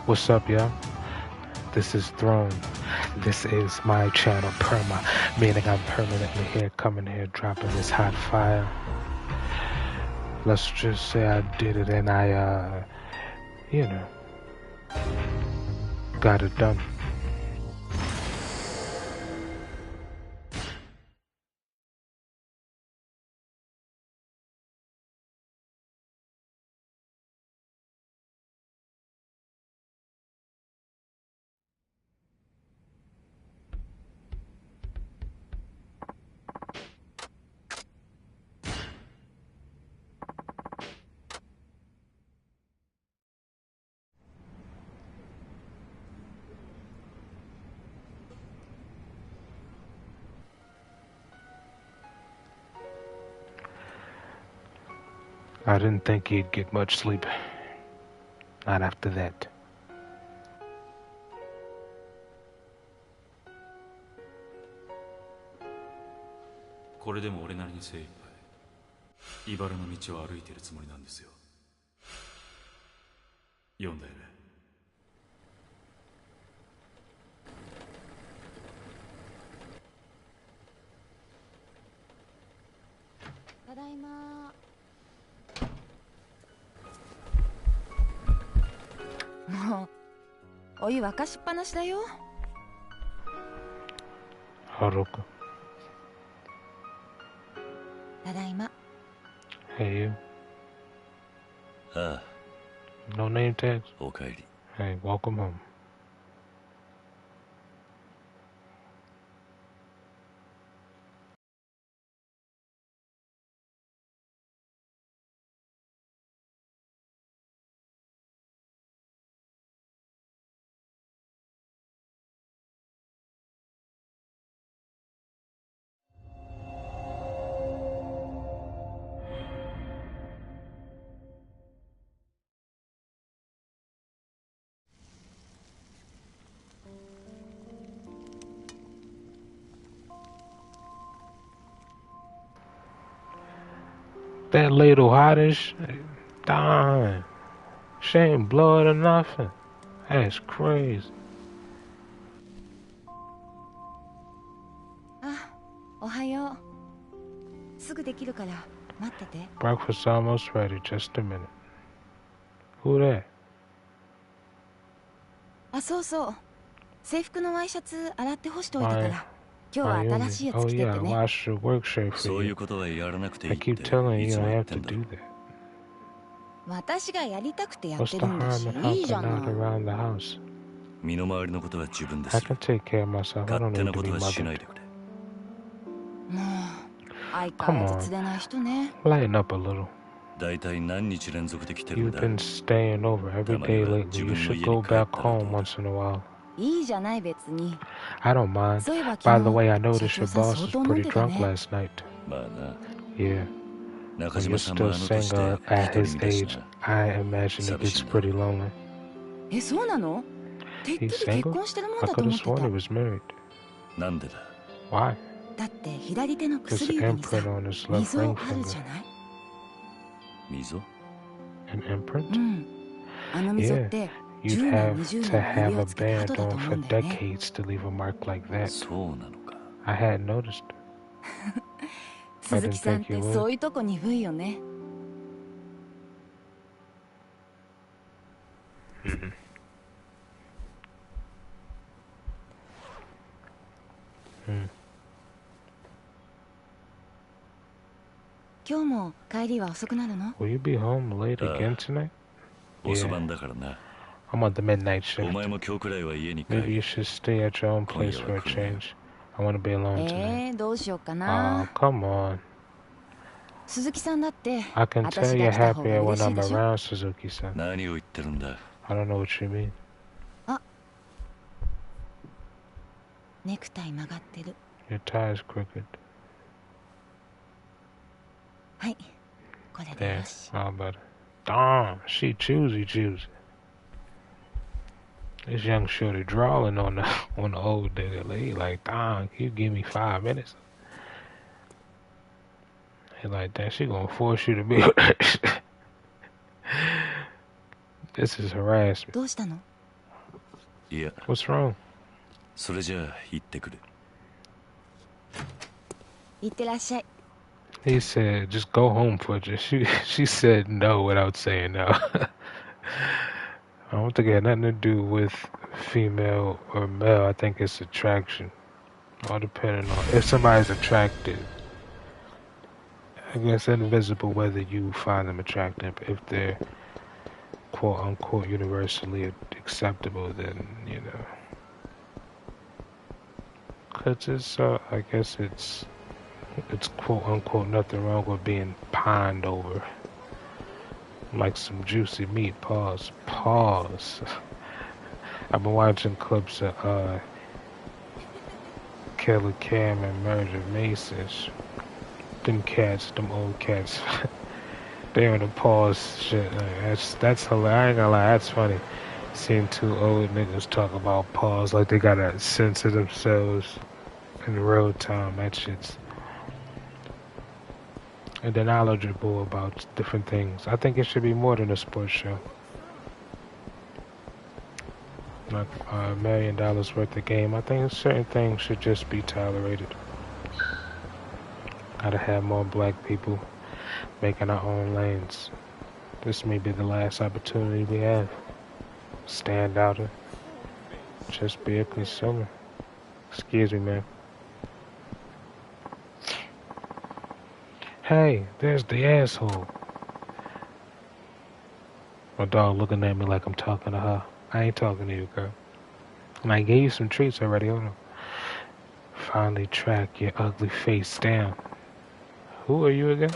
What's up, y'all? This is Throne. This is my channel, Perma, meaning I'm permanently here, coming here, dropping this hot fire. Let's just say I did it and I, got it done. I didn't think he'd get much sleep. Not after that. これでも俺なりに精一杯茨の道を歩いているつもりなんですよ。読んだよね。ただいま。もうお湯沸かしっぱなしだよ。ハロコ。ただいま。Hey, you. ああ。 No name tags? おかえり。 Hey, welcome home. That little hottish, darn, she ain't blood or nothing. That's crazy. あ、おはよう。すぐできるから待ってて。 Breakfast almost ready. Just a minute. Who that? あ、そうそう。制服のワイシャツ洗って干しておいたから。今日は新しいやつ着てってね。Oh yeah, wash your work shirt for you. そういうことはやらなくていい I って keep telling い you つ you も don't 言っ have て to んだ do ろ。 that. 私がやりたくてやっ What's て the るんだ harm し、 in いいじゃ helping な out い。 around the house? 身の回りのことは自分で I する。 can take care of myself. I 勝 don't 手 need な to こ be とはしない mothered. でくれ。もう相変わらず釣れない人ね。 Lighten up a little. だいたい何日連続で来てるん You've だ。 been staying over every day lately. You should go back home once in a while. いいじゃない別に。 I don't mind. そういえば By the 昨 way, I 日 noticed 社 your 長さん boss 相 was 当飲ん pretty でた drunk ね。 last night. まあな。 Yeah. 中 When 島 you're さんも still あの年で single 一 at 人 his 身だし age, な。 I imagine he gets pretty lonely. え、そうなの？てっきり He's 結 single? 婚してるもん I だと could 思 have って sworn he た。 was married. なんでだ。 Why? だって左手の This 薬指にさ、 imprint on his left 溝 ring ある finger. じゃない？ 溝？ An imprint? うん。あの溝って You'd 10 have 年20 to 年 have 指 a をつけた band 後だと on 思 for うんだよね。 decades to leave a mark like that. そうなのか。 I hadn't noticed. 鈴木さんってそういうとこ鈍いよね。今日も帰りは遅くなるの？ Will you be home late again tonight? 遅番だからな。 I'm on the midnight お shift. 前も今日くらいは家に帰 Maybe you る。 should stay at your own place for a change. I want to be alone tonight. どうしようか Oh, な。 come on. 鈴木さんだって I can tell 私 you're が来た方が happier 嬉 when しい I'm でしょ。 around, Suzuki-san. 何を言ってるんだ。 I don't know what you mean. ネクタイ曲がってる。 Your tie's crooked. はい、これで There. よし。 All better. Darn, she choosy. This young shorty drawing on the old nigga. Like, darn, you give me 5 minutes. He like that. She gonna force you to be. This is harassment. どうしたの？いや、 What's wrong? それじゃあ行ってくる。行ってらっしゃい。 He said, just go home, Pudge. She said no without saying no. I don't think it had nothing to do with female or male. I think it's attraction. All depending on if somebody's attracted. I guess invisible whether you find them attractive. If they're quote unquote universally acceptable, then you know. Cause it's I guess it's quote unquote nothing wrong with being pined over. Like some juicy meat. Pause. Pause. I've been watching clips of Killer Cam and Murder Masons. Them cats, them old cats. They on the pause shit. That's hilarious. I ain't gonna lie, that's funny. Seeing two old niggas talk about pause like they gotta censor themselves in real time. That shit's. And they're knowledgeable about different things. I think it should be more than a sports show. Like $1 million worth of game. I think certain things should just be tolerated. Gotta have more black people making our own lanes. This may be the last opportunity we have. Stand out and just be a consumer. Excuse me, man. Hey, there's the asshole. My dog looking at me like I'm talking to her. I ain't talking to you, girl. And I gave you some treats already. Hold on. Finally track your ugly face down. Who are you again?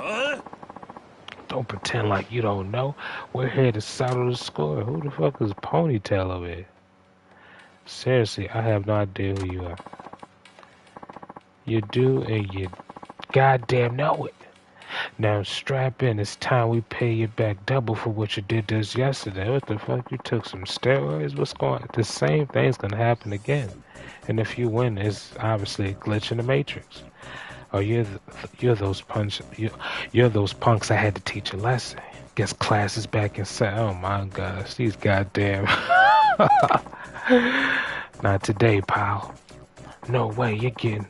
Don't pretend like you don't know. We're here to settle the score. Who the fuck is Ponytail over here? Seriously, I have no idea who you are. You do, and you goddamn know it. Now strap in. It's time we pay you back double for what you did to us yesterday. What the fuck? You took some steroids? What's going on? The same thing's gonna happen again. And if you win, it's obviously a glitch in the matrix. Oh, you're those punks I had to teach a lesson. Guess class is back in set. Oh my gosh, these goddamn. Not today, pal. No way, you're getting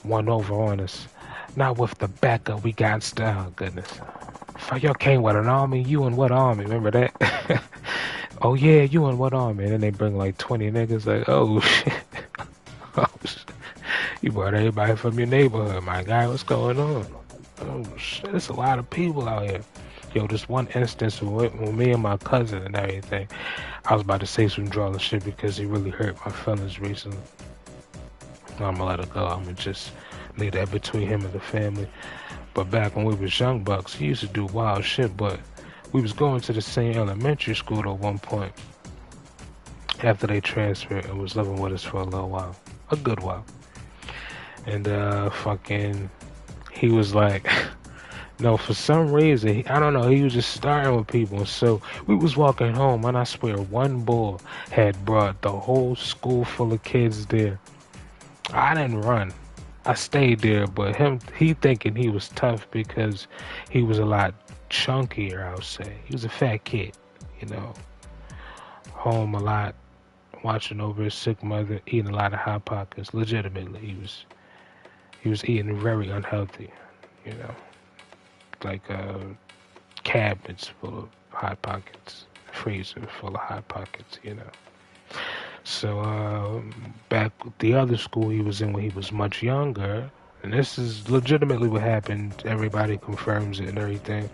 one over on us. Not with the backup we got style, goodness. Fuck, y'all came with an army? You in what army? Remember that? Oh yeah, you in what army? And then they bring like 20 niggas like, oh shit. Oh shit. You brought everybody from your neighborhood, my guy. What's going on? Oh shit, there's a lot of people out here. Yo, just one instance with me and my cousin and everything. I was about to say some drawing shit because he really hurt my feelings recently. I'm gonna let it go. I'm gonna just leave that between him and the family. But back when we was young bucks, he used to do wild shit, but we was going to the same elementary school at one point. After they transferred and was living with us for a little while. A good while. And fucking, he was like, no, for some reason, I don't know, he was just starting with people. And so we was walking home, and I swear one boy had brought the whole school full of kids there. I didn't run. I stayed there, but he thinking he was tough because he was a lot chunkier, I would say. He was a fat kid, you know. Home a lot, watching over his sick mother, eating a lot of Hot Pockets. Legitimately, he was eating very unhealthy, you know. Like cabinets full of Hot Pockets, freezer full of Hot Pockets, you know. So back at the other school he was in when he was much younger, and this is legitimately what happened, everybody confirms it and everything.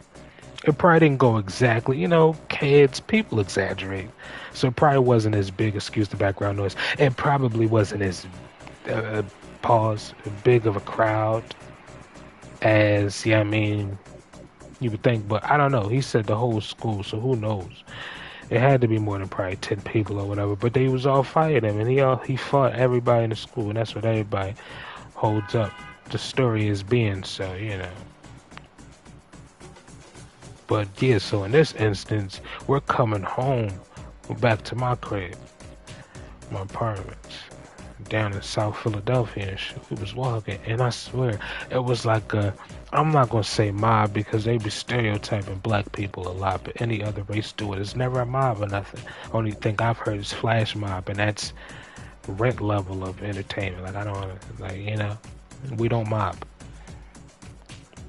It probably didn't go exactly, you know, kids, people exaggerate. So it probably wasn't as big, excuse the background noise, it probably wasn't as, big of a crowd as, yeah, I mean, you would think, but I don't know. He said the whole school, so who knows? It had to be more than probably 10 people or whatever, but they was all fighting him, and he fought everybody in the school, and that's what everybody holds up the story as being, so, you know. But yeah, so in this instance, we're coming home, we're back to my crib, my apartment, down in South Philadelphia and shit. We was walking, and I swear it was like a. I'm not gonna say mob because they be stereotyping black people a lot, but any other race do it. It's never a mob or nothing. Only thing I've heard is flash mob, and that's rent level of entertainment. Like I don't like we don't mob.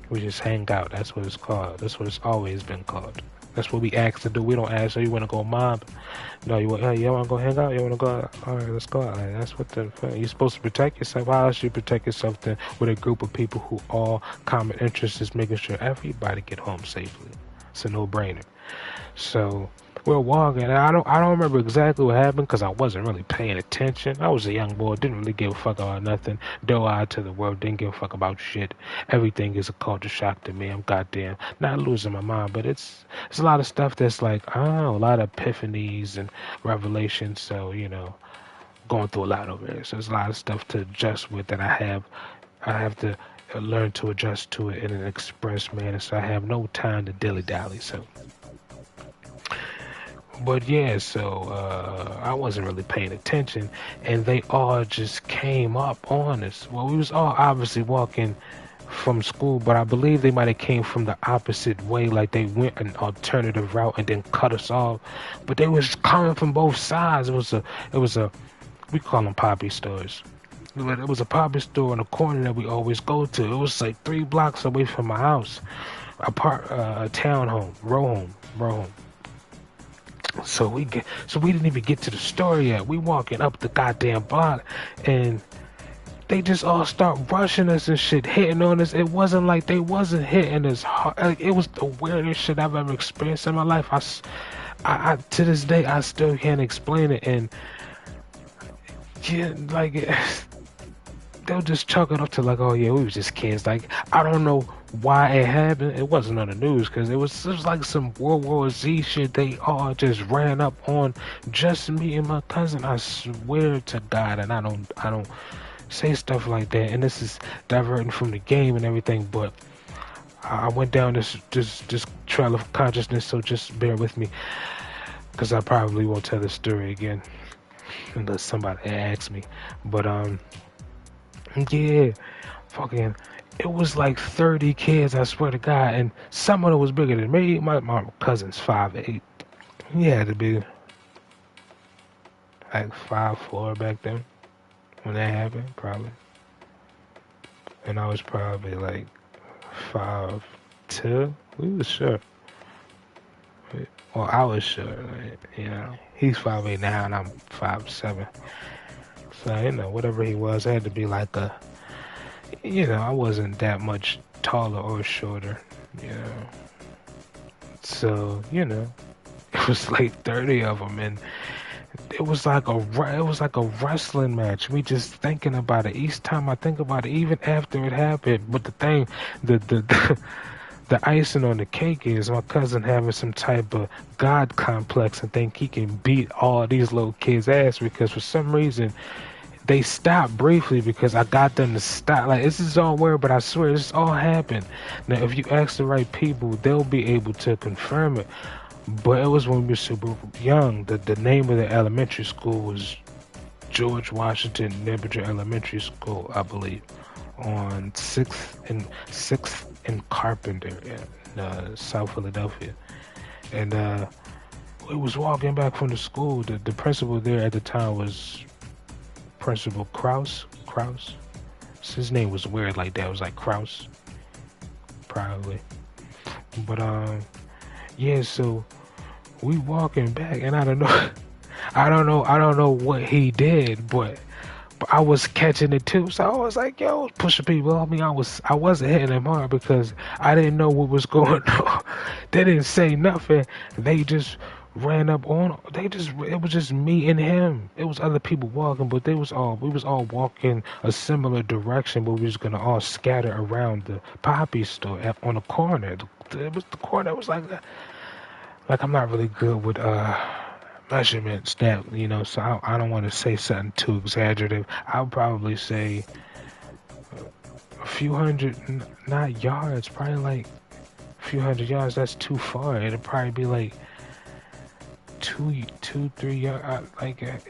We just hang out. That's what it's called. That's what it's always been called. That's what we ask to do. We don't ask, so you want to go mob? No, you want to go hang out? You want to go out? All right, let's go out. Like, that's what you're supposed to protect yourself. How else you protect yourself then with a group of people who all common interest is making sure everybody get home safely? It's a no-brainer. So we're walking, and I don't remember exactly what happened because I wasn't really paying attention. I was a young boy, didn't really give a fuck about nothing. Doe-eyed to the world, didn't give a fuck about shit. Everything is a culture shock to me. I'm goddamn not losing my mind, but it's a lot of stuff that's like, I don't know, a lot of epiphanies and revelations. So going through a lot over here. So there's a lot of stuff to adjust with that I have to learn to adjust to it in an express manner. So I have no time to dilly dally. So. But yeah, so I wasn't really paying attention, and they all just came up on us. Well, we was all obviously walking from school, but I believe they might have came from the opposite way, like they went an alternative route and then cut us off. But they was coming from both sides. It was a we call them poppy stores. It was a poppy store in the corner that we always go to. It was like 3 blocks away from my house, a townhome, row home. So we didn't even get to the store yet. We walking up the goddamn block, and they just all start rushing us and shit, hitting on us. It wasn't like they wasn't hitting us hard. Like, it was the weirdest shit I've ever experienced in my life. I to this day I still can't explain it, and yeah, like they'll just chalk it up to like, oh yeah, we was just kids. Like I don't know why it happened. It wasn't on the news because it was like some World War Z shit. They all just ran up on just me and my cousin. I swear to God, and I don't say stuff like that. And this is diverting from the game and everything, but I went down this trail of consciousness. So just bear with me because I probably won't tell the story again unless somebody asks me. But yeah, fucking. It was like 30 kids, I swear to God, and some of them was bigger than me. My cousin's 5'8". He had to be like 5'4" back then when that happened, probably. And I was probably like 5'2". We was sure. Well, I was sure, like, he's 5'8" now, and I'm 5'7". So, whatever he was, I had to be like a. I wasn't that much taller or shorter, So, it was like 30 of them, and it was like a wrestling match. We just thinking about it. Each time I think about it, even after it happened. But the thing, the icing on the cake is my cousin having some type of God complex and think he can beat all these little kids' ass because for some reason. They stopped briefly because I got them to stop. Like, this is all weird, but I swear this all happened. Now, if you ask the right people, they'll be able to confirm it. But it was when we were super young. The name of the elementary school was George Washington Nibinger Elementary School, I believe, on 6th and Carpenter in South Philadelphia. And we was walking back from the school. The principal there at the time was Principal Kraus. His name was weird like that. It was like Kraus, probably. But yeah. So we walking back, and I don't know what he did, but I was catching it too. So I was like, yo, pushing people off me. I wasn't hitting him hard because I didn't know what was going on. They didn't say nothing. They just ran up on. It was just me and him. It was other people walking, but we was all walking a similar direction, but we was gonna all scatter around the poppy store on the corner. It was the corner. It was like that. Like I'm not really good with measurements that so I don't want to say something too exaggerative. I'll probably say a few hundred, not yards, probably like a few hundred yards. That's too far. It'll probably be like two, 3 years.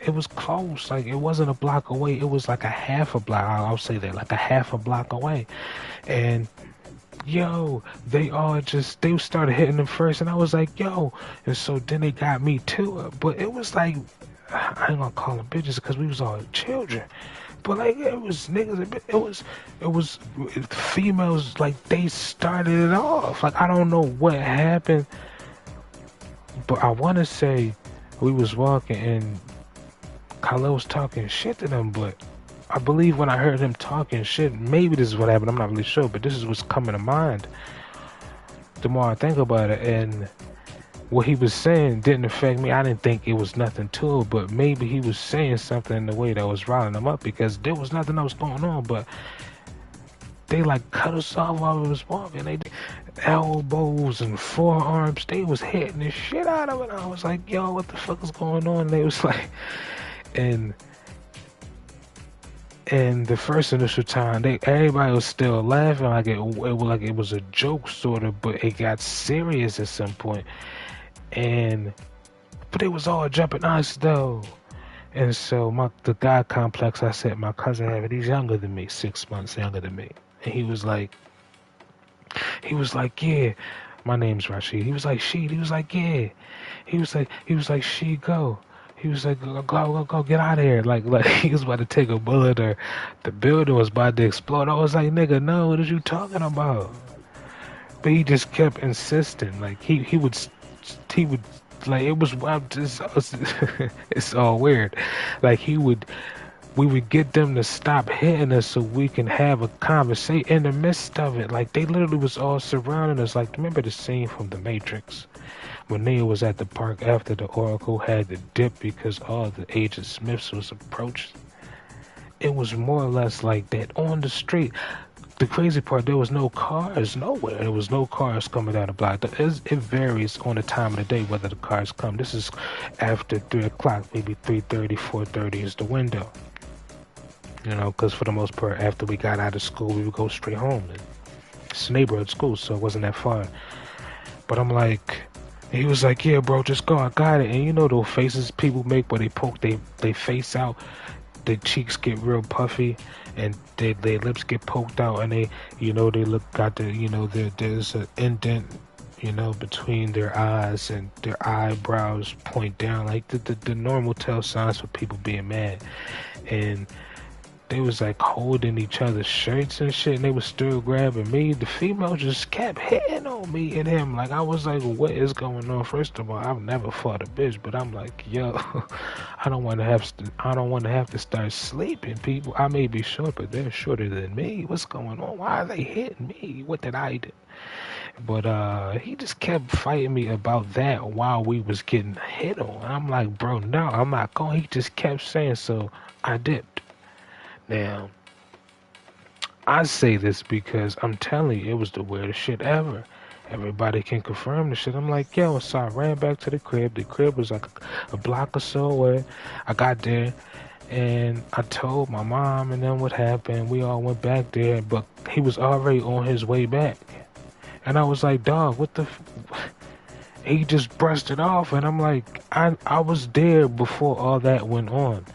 It was close. Like it wasn't a block away. It was like a half a block. I'll say that, like a half a block away. And yo, they started hitting them first, and I was like, yo. And so then they got me too. But it was like, I ain't gonna call them bitches because we was all children. But like it was niggas. It was females. Like they started it off. Like I don't know what happened, but I want to say we was walking and Khalil was talking shit to them. But I believe when I heard him talking shit, maybe this is what happened. I'm not really sure, but this is what's coming to mind. The more I think about it, and what he was saying didn't affect me. I didn't think it was nothing to it, but maybe he was saying something in the way that was riling them up because there was nothing else going on. But they like cut us off while we was walking. They did elbows and forearms. They was hitting the shit out of it. I was like, yo, what the fuck is going on? And they was like, and the first initial time, everybody was still laughing like it was a joke sort of, but it got serious at some point. But it was all jumping us though. And so the guy complex, I said, my cousin had it. He's younger than me, 6 months younger than me. And he was like, yeah, my name's Rashid. He was like, Sheed. He was like, yeah. He was like, Sheed, go. He was like, go, get out of here. Like he was about to take a bullet or the building was about to explode. I was like, nigga, no, what are you talking about? But he just kept insisting. Like he would like it was it's all weird. Like we would get them to stop hitting us so we can have a conversation in the midst of it. Like they literally was all surrounding us. Like remember the scene from The Matrix when Neo was at the park after the Oracle had to dip because all the Agent Smiths was approaching. It was more or less like that on the street. The crazy part, there was no cars nowhere. There was no cars coming down the block. It varies on the time of the day whether the cars come. This is after 3 o'clock, maybe 3:30, 4:30 is the window. You know, because for the most part, after we got out of school, we would go straight home. It's a neighborhood school, so it wasn't that far. But I'm like, he was like, yeah, bro, just go. I got it. And you know those faces people make where they poke they face out, their cheeks get real puffy, and their lips get poked out, and they got there's an indent, between their eyes, and their eyebrows point down, like the normal tell signs for people being mad. And they was like holding each other's shirts and shit, and they was still grabbing me. The female just kept hitting on me and him. Like I was like, what is going on? First of all, I've never fought a bitch, but I'm like, yo, I don't want to have to start sleeping people. I may be short, but they're shorter than me. What's going on? Why are they hitting me? What did I do? But he just kept fighting me about that while we was getting hit on. I'm like, bro, no, I'm not going. He just kept saying, so I dipped. Now, I say this because I'm telling you, it was the weirdest shit ever. Everybody can confirm the shit. I'm like, yo, so I ran back to the crib. The crib was like a block or so away. I got there, and I told my mom and them what happened. We all went back there, but he was already on his way back. And I was like, dog, what the... He just brushed it off, and I'm like, I was there before all that went on.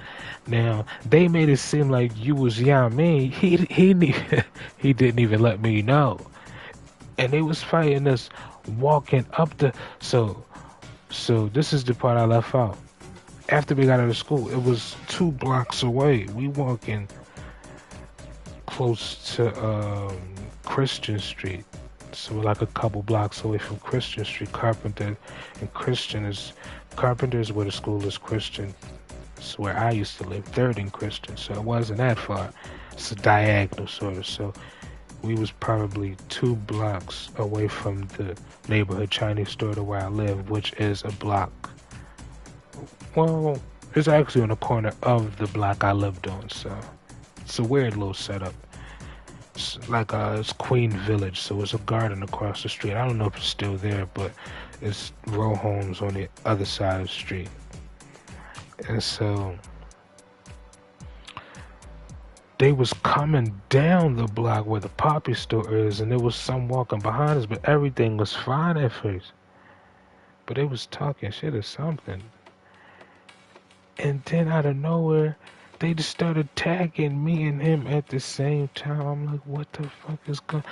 Now, they made it seem like you was me. He didn't even let me know. And they was fighting us walking up the... So this is the part I left out. After we got out of school, it was 2 blocks away. We walking close to Christian Street. So we're like a couple blocks away from Christian Street. Carpenter and Carpenter is where the school is. Christian. It's where I used to live, 3rd and Christian, so it wasn't that far. It's a diagonal sort of, so we was probably 2 blocks away from the neighborhood Chinese store to where I live, which is a block. Well, it's actually on the corner of the block I lived on, so it's a weird little setup. It's like it's Queen Village, so it's a garden across the street. I don't know if it's still there, but it's row homes on the other side of the street. And so they was coming down the block where the Poppy store is, and there was some walking behind us, but everything was fine at first. But they was talking shit or something. And then out of nowhere, they just started tagging me and him at the same time. I'm like, what the fuck is going?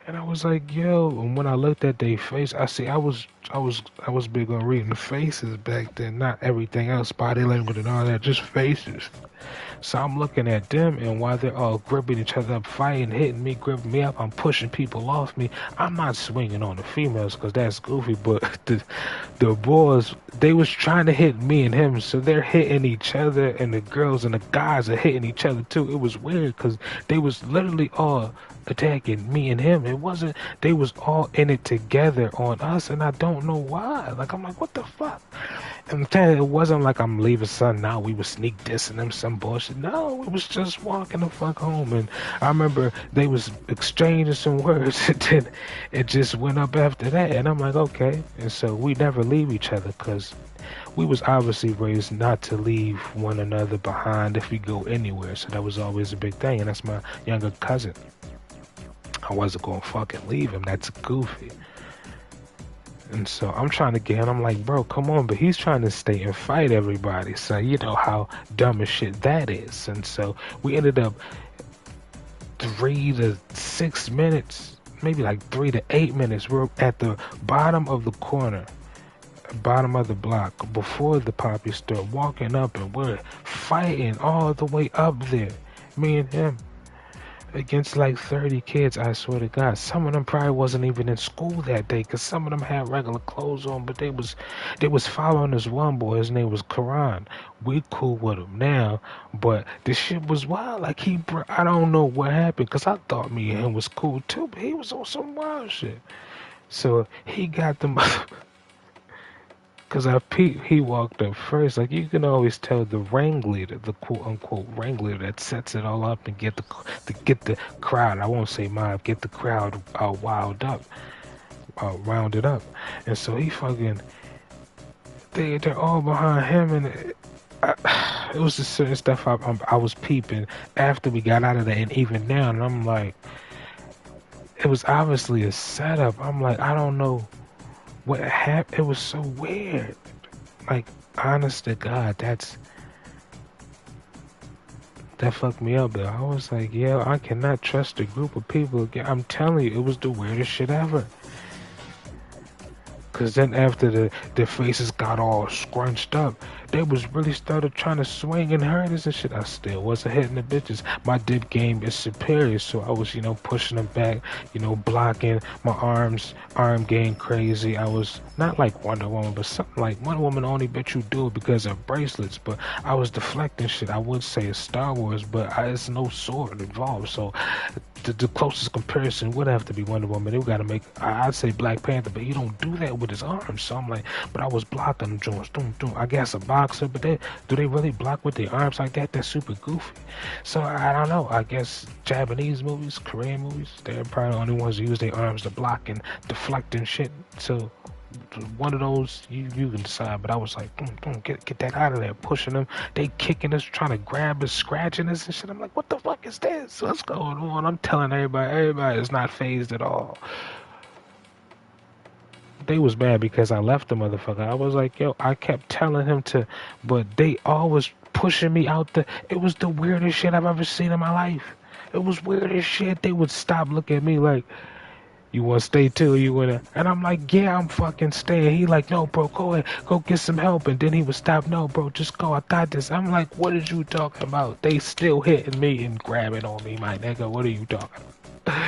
And I was like, yo. And when I looked at their face, I was big on reading the faces back then, not everything else, body language and all that, just faces. So I'm looking at them, and while they're all gripping each other up, fighting, hitting me, gripping me up, I'm pushing people off me. I'm not swinging on the females because that's goofy, but the boys, they was trying to hit me and him, so they're hitting each other, and the girls and the guys are hitting each other too. It was weird because they was literally all attacking me and him. It wasn't, they was all in it together on us, and I don't know why. Like, I'm like, what the fuck? And it wasn't like I'm leaving son now. We was sneak dissing them some bullshit. No, it was just walking the fuck home. And I remember they was exchanging some words, and then it just went up after that. And I'm like, okay. And so we never leave each other because we was obviously raised not to leave one another behind if we go anywhere. So that was always a big thing. And that's my younger cousin. I wasn't gonna fucking leave him. That's goofy. And so I'm trying to get him. I'm like, bro, come on. But he's trying to stay and fight everybody. So you know how dumb as shit that is. And so we ended up 3 to 6 minutes, maybe like 3 to 8 minutes. We're at the bottom of the corner, bottom of the block, before the poppy store, walking up, and we're fighting all the way up there. Me and him. Against like 30 kids, I swear to God. Some of them probably wasn't even in school that day, because some of them had regular clothes on, but they was following this one boy. His name was Karan. We cool with him now, but the shit was wild. Like, I don't know what happened, because I thought me and him was cool too, but he was on some wild shit. So he got them. Because he walked up first. Like, you can always tell the ringleader, the quote-unquote ringleader that sets it all up and get the crowd, I won't say mob, get the crowd wound up, rounded up. And so he fucking, they're all behind him, and it was just certain stuff I was peeping after we got out of there, and even now, and I'm like, it was obviously a setup. I'm like, I don't know what happened. It was so weird. Like, honest to God, that fucked me up. Though I was like, yeah, I cannot trust a group of people again. I'm telling you, it was the weirdest shit ever. Cause then after their faces got all scrunched up, they was really started trying to swing and hurt us and shit. I still wasn't hitting the bitches. My dip game is superior, so I was, pushing them back, blocking. My arm game crazy. I was not like Wonder Woman, but something like Wonder Woman only bet you do it because of bracelets. But I was deflecting shit. I would say it's Star Wars, but it's no sword involved, so the closest comparison would have to be Wonder Woman. They gotta make, I'd say Black Panther, but he don't do that with his arms. So I'm like, but I was blocking them joints. I guess a boxer, but do they really block with their arms like that? That's super goofy. So I don't know. I guess Japanese movies, Korean movies, they're probably the only ones who use their arms to block and deflect and shit. So one of those, you can decide. But I was like, get that out of there, pushing them. They kicking us, trying to grab us, scratching us and shit. I'm like, what the fuck is this? What's going on? I'm telling everybody is not phased at all. They was mad because I left the motherfucker. I was like, yo, I kept telling him to, but they always pushing me out it was the weirdest shit I've ever seen in my life. It was weird as shit. They would stop, look at me like, you want to stay too? You want to? And I'm like, yeah, I'm fucking staying. He like, no, bro, go ahead. Go get some help. And then he would stop. No, bro, just go. I got this. I'm like, what is you talking about? They still hitting me and grabbing on me, my nigga. What are you talking about?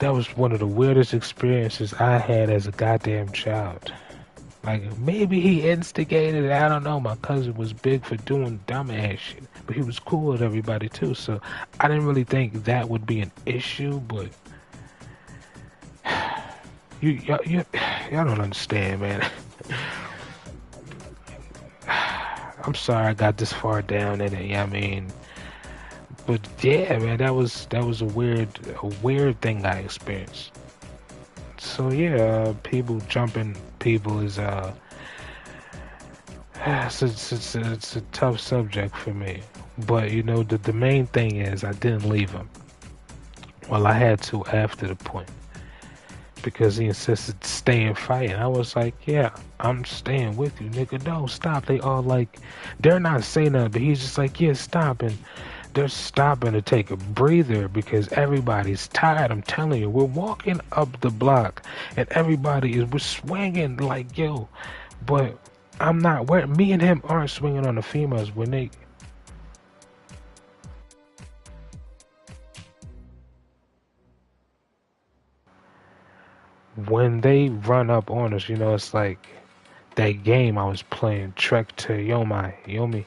That was one of the weirdest experiences I had as a goddamn child. Like, maybe he instigated it. I don't know. My cousin was big for doing dumbass shit. But he was cool with everybody, too. So I didn't really think that would be an issue, but y'all don't understand, man. I'm sorry I got this far down in it, I mean. But yeah, man, that was a weird thing I experienced. So yeah, people jumping people is it's a tough subject for me. But the main thing is I didn't leave him. Well, I had to after the point. because he insisted to stay and fight. And I was like, yeah, I'm staying with you, nigga. No, stop. They all like, they're not saying nothing, but he's just like, yeah, stop. And they're stopping to take a breather because everybody's tired. I'm telling you, we're walking up the block and we're swinging like, yo, but I'm not, me and him aren't swinging on the females when they run up on us, you know, it's like that game I was playing, Trek to Yomi.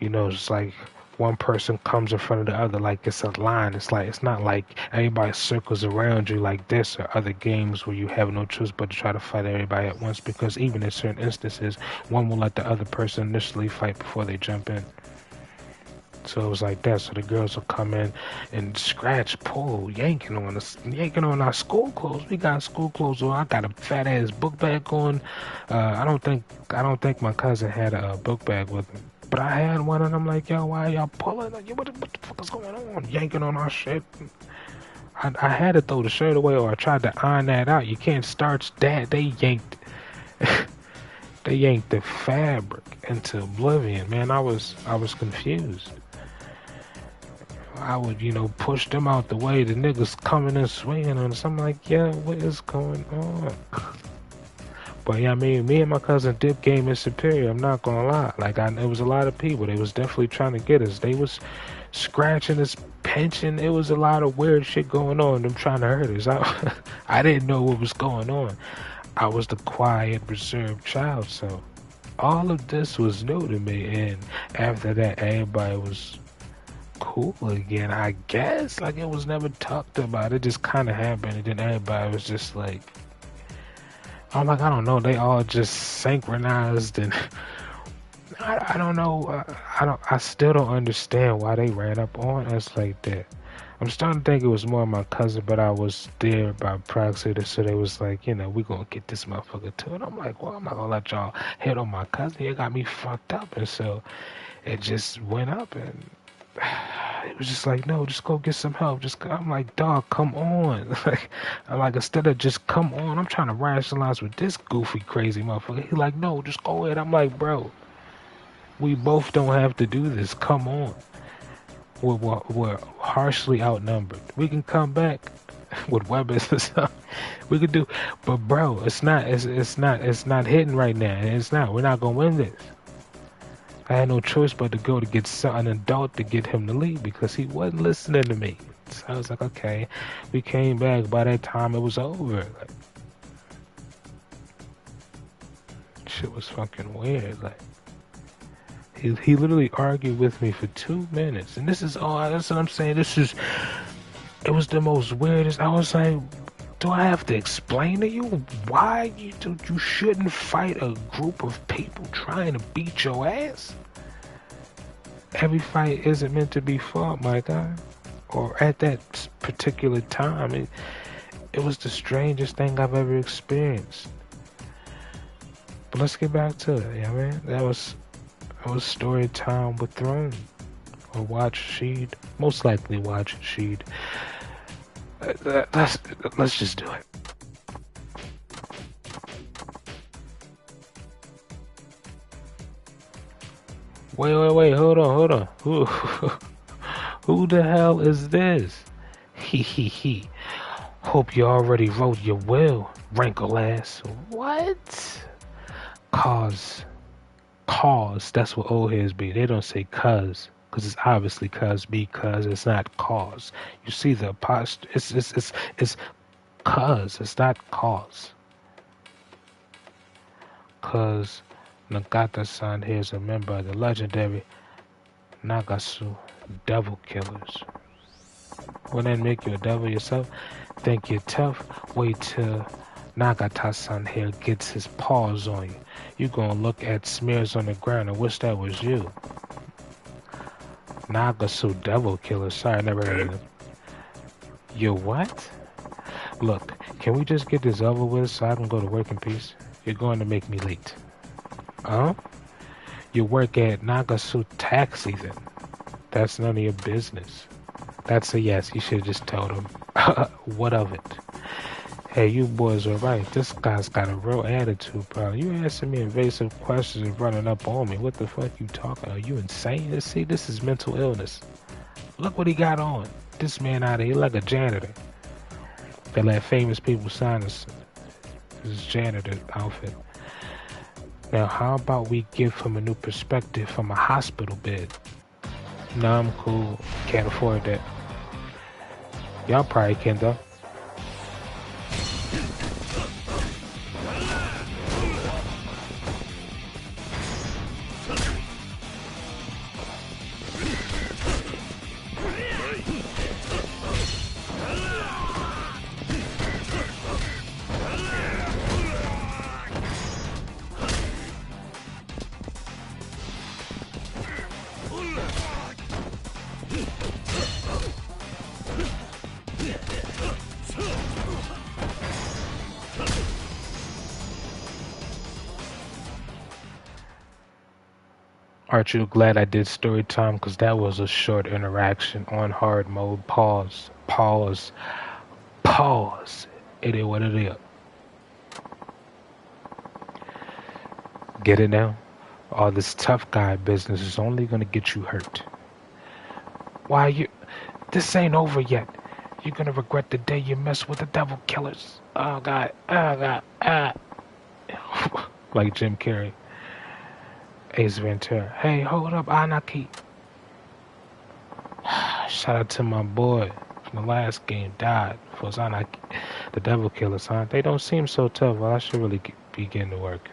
You know, it's like one person comes in front of the other like it's a line. It's like, it's not like everybody circles around you like this or other games where you have no choice but to try to fight everybody at once, because even in certain instances, one will let the other person initially fight before they jump in. So it was like that. So the girls will come in and scratch, pull, yanking on us, yanking on our school clothes. We got school clothes on. I got a fat ass book bag on. I don't think my cousin had a book bag with him, but I had one, and I'm like, yo, why y'all pulling? Like, what the fuck is going on? Yanking on our shit. I had to throw the shirt away, or I tried to iron that out. You can't starch that. They yanked. They yanked the fabric into oblivion, man. I was confused. I would, push them out the way. The niggas coming and swinging on us. I'm like, yeah, what is going on? But yeah, me and my cousin Dip game is superior. I'm not gonna lie. Like, it was a lot of people. They was definitely trying to get us. They was scratching us, pinching. It was a lot of weird shit going on. Them trying to hurt us. I didn't know what was going on. I was the quiet, reserved child. So all of this was new to me. And after that, everybody was cool again, I guess. Like, it was never talked about. It just kind of happened, and then everybody was just like, I'm like, I don't know. They all just synchronized, and I don't know. I still don't understand why they ran up on us like that. I'm starting to think it was more my cousin, but I was there by proxy, so they was like, we gonna get this motherfucker too. And I'm like, well, I'm not gonna let y'all hit on my cousin. You got me fucked up, and so it just went up, and it was just like, no, just go get some help. I'm like, dog, come on. I'm like, instead of just come on, I'm trying to rationalize with this goofy, crazy motherfucker. He's like, no, just go ahead. I'm like, bro, we both don't have to do this. Come on. We're harshly outnumbered. We can come back with weapons and stuff. We could do, but bro, it's not hitting right now. We're not gonna win this. I had no choice but to go to get an adult to get him to leave because he wasn't listening to me. So I was like, okay. We came back. By that time, it was over. Like, shit was fucking weird. Like, he literally argued with me for 2 minutes, and that's what I'm saying. It was the most weirdest. I was like, do I have to explain to you why you shouldn't fight a group of people trying to beat your ass? Every fight isn't meant to be fought, my guy. Or at that particular time. It was the strangest thing I've ever experienced. But let's get back to it, yeah, man. That was story time with Throne. Or watch Sheed. Most likely watch Sheed. Let's just do it. Wait, hold on. Who the hell is this? He. Hope you already wrote your will, wrinkle ass. What? Cause, that's what old heads be. They don't say cause it's obviously because it's not cause. You see the apostrophe, it's cause, it's not cause. Cause Nagata-san here is a member of the legendary Nagasu Devil Killers. Wouldn't that make you a devil yourself? Think you're tough? Wait till Nagata-san here gets his paws on you. You gonna look at smears on the ground and wish that was you. Nagasu Devil Killers. Sorry, I never heard of it. You what? Look, can we just get this over with so I can go to work in peace? You're going to make me late. Huh? You work at Nagasu Taxi then. That's none of your business. That's a yes. You should have just told him. What of it? Hey, you boys are right. This guy's got a real attitude, bro. You asking me invasive questions and running up on me. What the fuck you talking? Are you insane? See, this is mental illness. Look what he got on. This man out here like a janitor. They let famous people sign his janitor outfit. Now, how about we give him a new perspective from a hospital bed? No, I'm cool. Can't afford that. Y'all probably can, though. Aren't you glad I did story time? Because that was a short interaction on hard mode. Pause. Pause. Pause. It is what it is. Get it now? All this tough guy business is only gonna get you hurt. Why you... This ain't over yet. You're gonna regret the day you mess with the devil killers. Oh God. Oh God. Ah. Like Jim Carrey. Ace Ventura. Hey, hold up, Anaki. Shout out to my boy from the last game. Died for Anaki. The devil killers, huh? They don't seem so tough. Well, I should really be getting to work.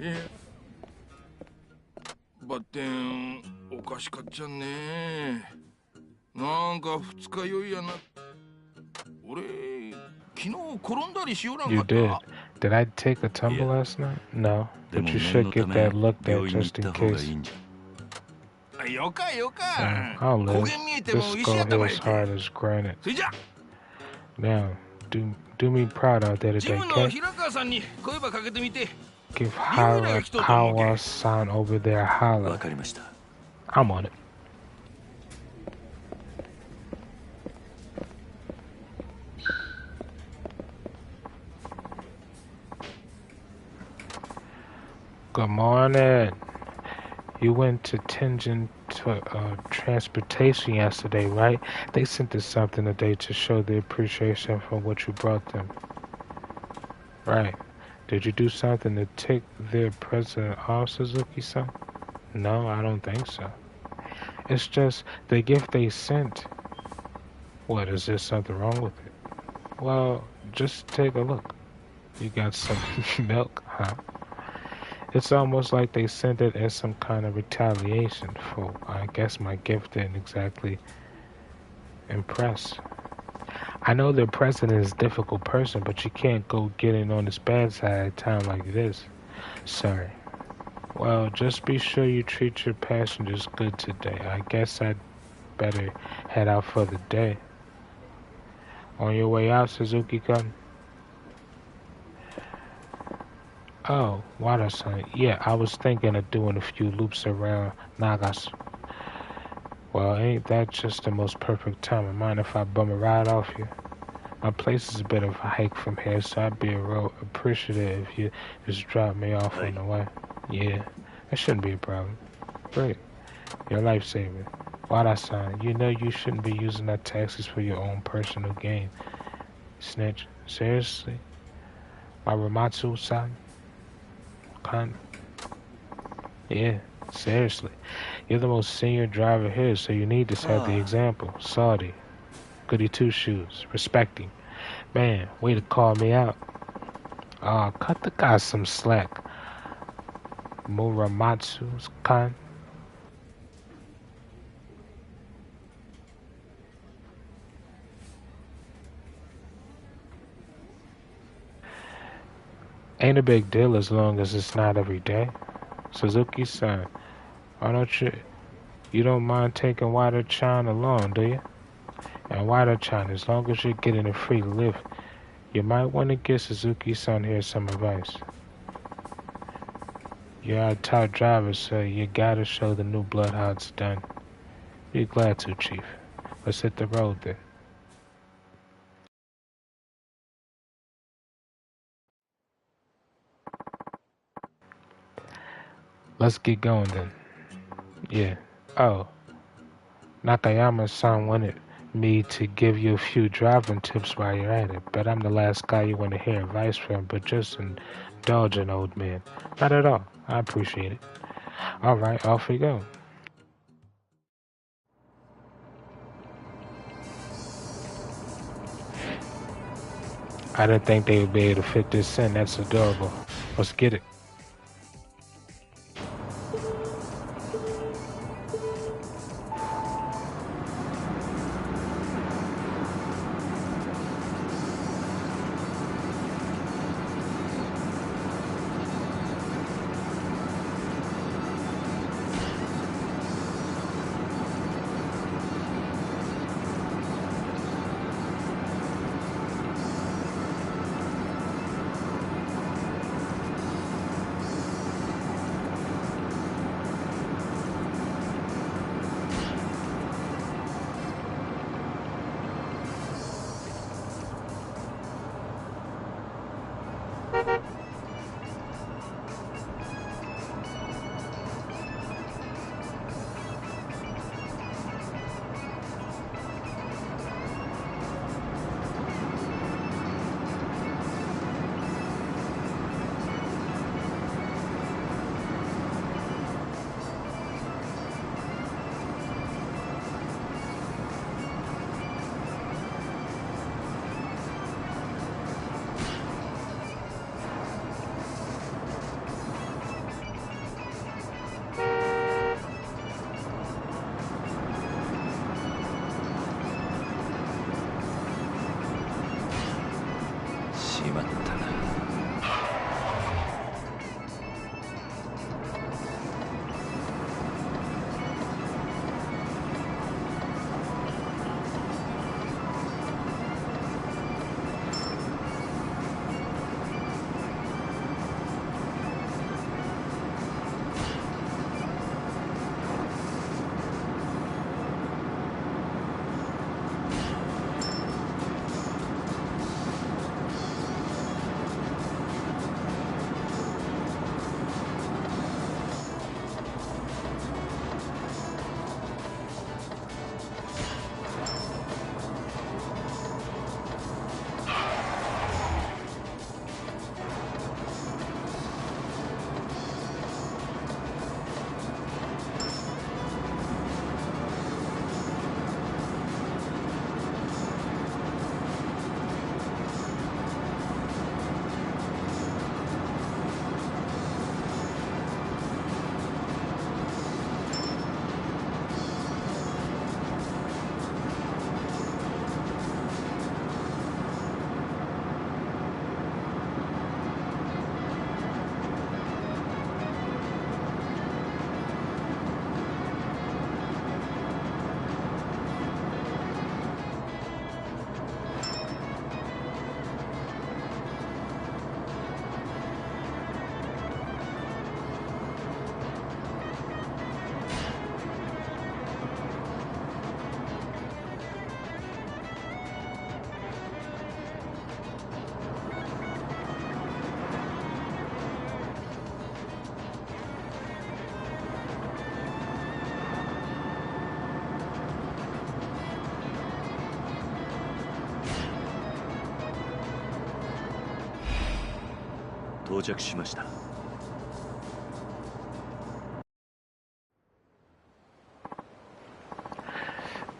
Yeah. バッテンおかしかっちゃんね。なんか二日酔いやな。俺昨日転んだりしよらんかった。 You did. Did I take a tumble last night? No. But you should get that looked at just in case. よかよか。 I'll live. 焦げ見えても This 石 skull 頭 hits や hard て。 as granite. それじゃ。 Now, do me proud out there ジ today, ムの okay? 平川さんに声ばかけてみて。 Give Hawa-san over there a holler. わかりました。 I'm on it. Good morning. You went to Tenjin to transportation yesterday, right? They sent us something today to show their appreciation for what you brought them. Right. Did you do something to tick their president off, Suzuki-san? No, I don't think so. It's just the gift they sent. What, is there something wrong with it? Well, just take a look. You got some milk, huh? It's almost like they sent it as some kind of retaliation for, I guess my gift didn't exactly impress. I know the president is a difficult person, but you can't go getting on his bad side at a time like this. Sorry. Well, just be sure you treat your passengers good today. I guess I'd better head out for the day. On your way out, Suzuki-kun? Oh, Wada-san. Yeah, I was thinking of doing a few loops around Nagas. Well, ain't that just the most perfect time? Mind if I bum a ride off you? My place is a bit of a hike from here, so I'd be real appreciative if you just drop me off on the way. Yeah, that shouldn't be a problem. Great. You're a lifesaver. Wada-san, you know you shouldn't be using our taxis for your own personal gain. Snitch. Seriously? My Ramatsu-san? Yeah, seriously. You're the most senior driver here, so you need to set the example. Saudi. Goody two-shoes. Respect him. Man, way to call me out. Cut the guy some slack. Muramatsu-kan. Ain't a big deal as long as it's not every day. Suzuki-san, why don't you don't mind taking Wada-chan along, do you? And Wada-chan, as long as you're getting a free lift, you might want to give Suzuki-san here some advice. You're our top driver, so you gotta show the new blood how it's done. Be glad to, Chief. Let's hit the road then. Let's get going then. Yeah. Oh. Nakayama-san wanted me to give you a few driving tips while you're at it, but I'm the last guy you want to hear advice from, but just indulge an old man. Not at all. I appreciate it. Alright, off we go. I didn't think they would be able to fit this in. That's adorable. Let's get it.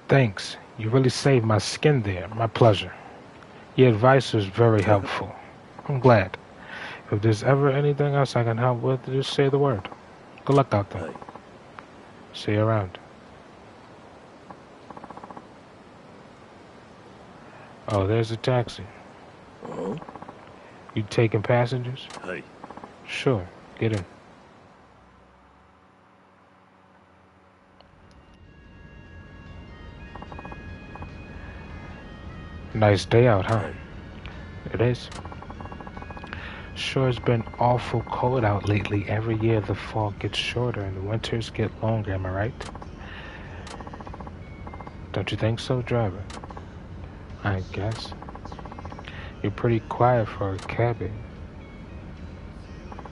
Thanks. You really saved my skin there. My pleasure. Your advice was very helpful. I'm glad. If there's ever anything else I can help with, just say the word. Good luck out there. See you around. Oh, there's a taxi. Oh? You taking passengers? Hey. Sure. Get in. Nice day out, huh? It is. Sure, it's been awful cold out lately. Every year the fall gets shorter and the winters get longer, am I right? Don't you think so, driver? I guess. You're pretty quiet for a cabbie.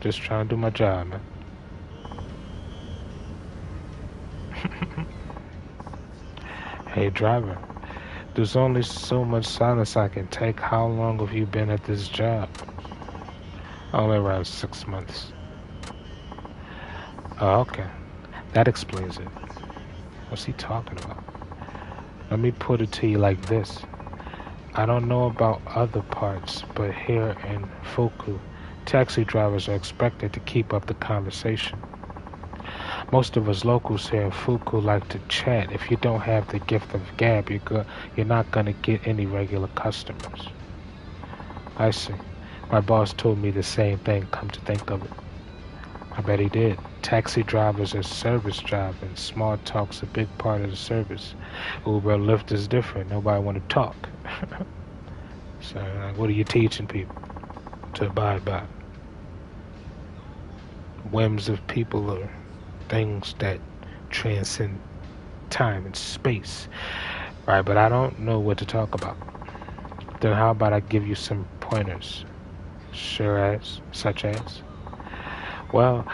Just trying to do my job, man. Hey, driver. There's only so much silence I can take. How long have you been at this job? Only around 6 months. Oh, okay. That explains it. What's he talking about? Let me put it to you like this. I don't know about other parts, but here in Fuku, taxi drivers are expected to keep up the conversation. Most of us locals here in Fuku like to chat. If you don't have the gift of gab, you're not going to get any regular customers. I see. My boss told me the same thing, come to think of it. I bet he did. Taxi drivers are service job, and small talk's a big part of the service. Uber and Lyft is different. Nobody want to talk. So, what are you teaching people? To abide by whims of people or things that transcend time and space. Right, but I don't know what to talk about. Then how about I give you some pointers? Such as? Well,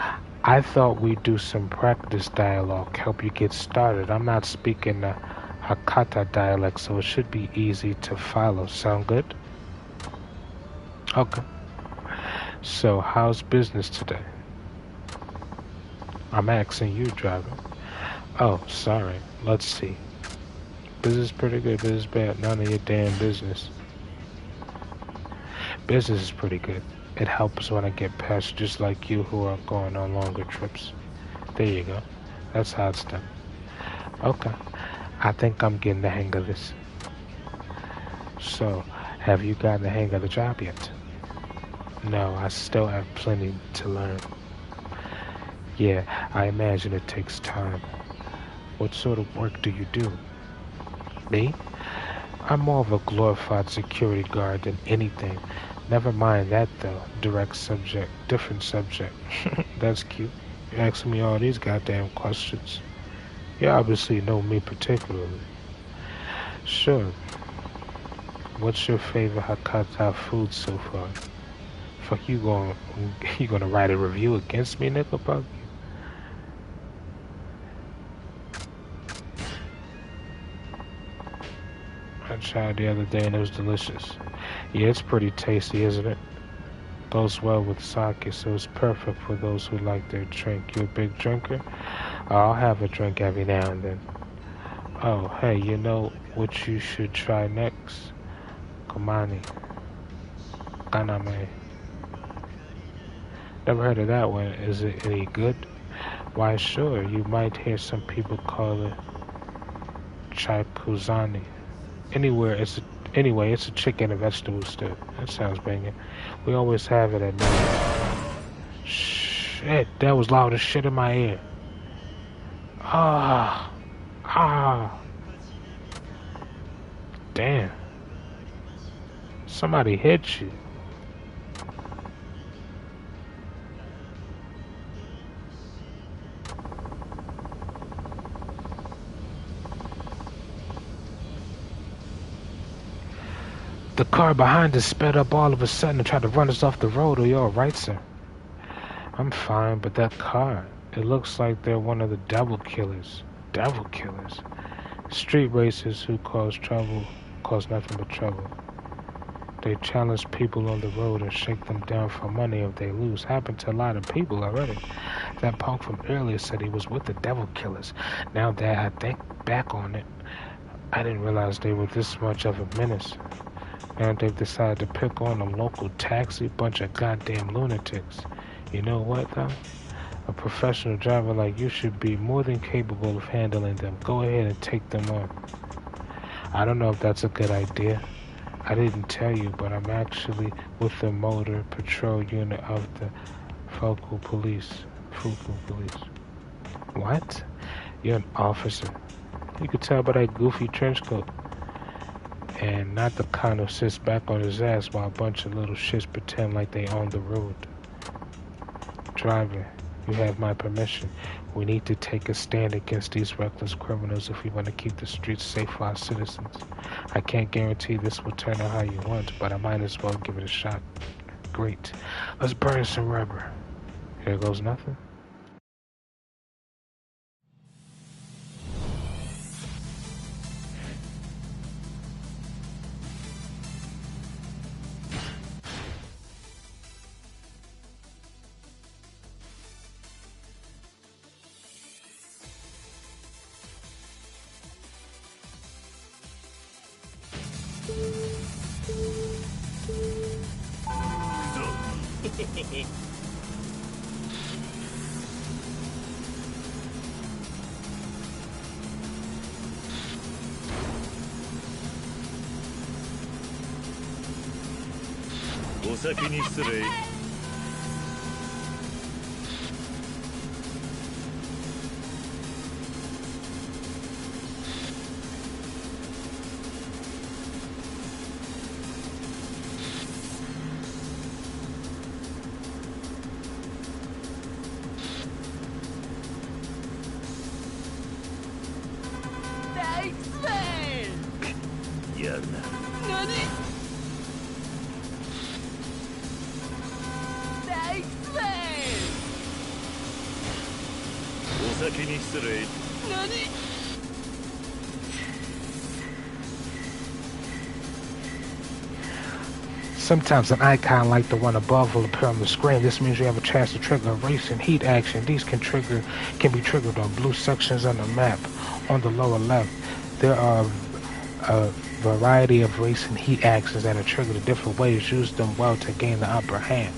I thought we'd do some practice dialogue, help you get started. I'm not speaking the Hakata dialect, so it should be easy to follow. Sound good? Okay. So, how's business today? I'm asking you, driver. Oh, sorry. Let's see. Business pretty good, business bad. None of your damn business. Business is pretty good. It helps when I get passengers like you who are going on longer trips. There you go. That's how it's done. Okay. I think I'm getting the hang of this. So, have you gotten the hang of the job yet? No, I still have plenty to learn. Yeah, I imagine it takes time. What sort of work do you do? Me? I'm more of a glorified security guard than anything. Never mind that though. Different subject. That's cute. You're asking me all these goddamn questions. You obviously know me particularly. Sure. What's your favorite Hakata food so far? Fuck you gonna write a review against me, nigga? Fuck you. I tried the other day and it was delicious. Yeah, it's pretty tasty, isn't it? Goes well with sake, so it's perfect for those who like their drink. You a big drinker? I'll have a drink every now and then. Oh, hey, you know what you should try next? Komani. Kaname. Never heard of that one. Is it any good? Why, sure. You might hear some people call it Chaikuzani. Anyway, it's a chicken and vegetable stew. That sounds banging. We always have it at night. Shit, that was loud as shit in my ear. Ah. Damn. Somebody hit you. The car behind us sped up all of a sudden and tried to run us off the road. Are you alright, sir? I'm fine, but that car, it looks like they're one of the devil killers. Devil killers? Street racers who cause nothing but trouble. They challenge people on the road and shake them down for money if they lose. Happened to a lot of people already. That punk from earlier said he was with the devil killers. Now that I think back on it, I didn't realize they were this much of a menace. Now they've decided to pick on a local taxi, bunch of goddamn lunatics. You know what, though? A professional driver like you should be more than capable of handling them. Go ahead and take them on. I don't know if that's a good idea. I didn't tell you, but I'm actually with the motor patrol unit of the Fuku police. What? You're an officer. You could tell by that goofy trench coat. And not the kind who sits back on his ass while a bunch of little shits pretend like they own the road. Driver, you have my permission. We need to take a stand against these reckless criminals if we want to keep the streets safe for our citizens. I can't guarantee this will turn out how you want, but I might as well give it a shot. Great. Let's burn some rubber. Here goes nothing. Sometimes an icon like the one above will appear on the screen. This means you have a chance to trigger a racing heat action. These can be triggered on blue sections on the map. On the lower left, there are a variety of racing heat actions that are triggered in different ways. Use them well to gain the upper hand.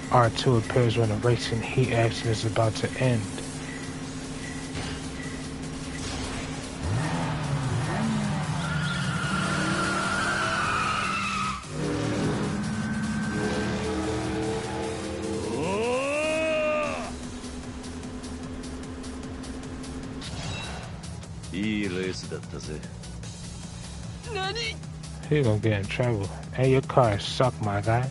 R2 appears when a racing heat action is about to end. He gonna get in trouble. Hey, your car suck, my guy.